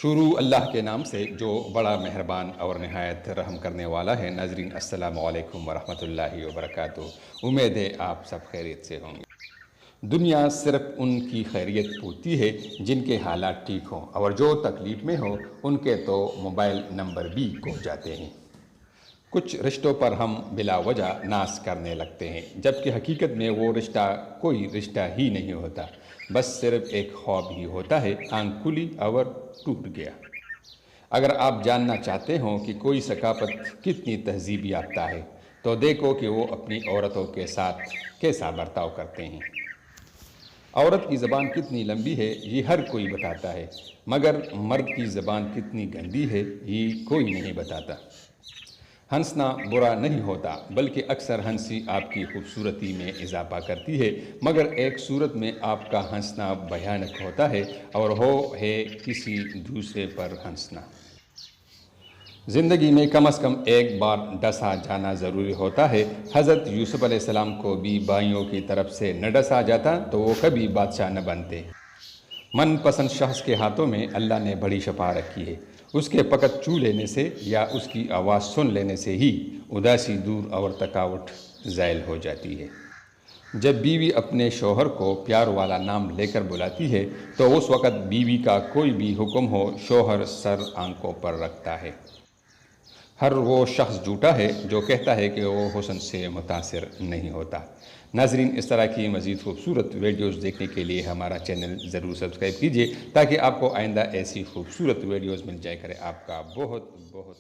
شروع اللہ کے نام سے جو بڑا مہربان اور نہایت رحم کرنے والا ہے۔ ناظرین السلام علیکم ورحمۃ اللہ وبرکاتہ۔ امید ہے آپ سب خیریت سے ہوں گے۔ دنیا صرف ان کی خیریت پوچھتی ہے جن کے حالات ٹھیک ہوں، اور جو تکلیف میں ہو ان کے تو موبائل نمبر بھی کھو جاتے ہیں۔ کچھ رشتوں پر ہم بلا وجہ ناز کرنے لگتے ہیں، جبکہ حقیقت میں وہ رشتہ کوئی رشتہ ہی نہیں ہوتا، بس صرف ایک خواب ہی ہوتا ہے۔ آنکھ کھلی اور ٹوٹ گیا۔ اگر آپ جاننا چاہتے ہوں کہ کوئی ثقافت کتنی تہذیب یافتہ ہے تو دیکھو کہ وہ اپنی عورتوں کے ساتھ کیسا برتاؤ کرتے ہیں۔ عورت کی زبان کتنی لمبی ہے یہ ہر کوئی بتاتا ہے، مگر مرد کی زبان کتنی گندی ہے یہ کوئی نہیں بتاتا۔ ہنسنا برا نہیں ہوتا، بلکہ اکثر ہنسی آپ کی خوبصورتی میں اضافہ کرتی ہے، مگر ایک صورت میں آپ کا ہنسنا بھیانک ہوتا ہے، اور وہ ہے کسی دوسرے پر ہنسنا۔ زندگی میں کم از کم ایک بار ڈسا جانا ضروری ہوتا ہے۔ حضرت یوسف علیہ السلام کو بھی بھائیوں کی طرف سے نہ ڈسا جاتا تو وہ کبھی بادشاہ نہ بنتے۔ من پسند شخص کے ہاتھوں میں اللہ نے بڑی شفا رکھی ہے۔ اس کے فقط چھو لینے سے یا اس کی آواز سن لینے سے ہی اداسی دور اور تھکاوٹ زائل ہو جاتی ہے۔ جب بیوی اپنے شوہر کو پیار والا نام لے کر بلاتی ہے تو اس وقت بیوی کا کوئی بھی حکم ہو شوہر سر آنکھوں پر رکھتا ہے۔ ہر وہ شخص جھوٹا ہے جو کہتا ہے کہ وہ حسن سے متاثر نہیں ہوتا۔ ناظرین، اس طرح کی مزید خوبصورت ویڈیوز دیکھنے کے لیے ہمارا چینل ضرور سبسکرائب کیجیے تاکہ آپ کو آئندہ ایسی خوبصورت ویڈیوز مل جائے کرے۔ آپ کا بہت بہت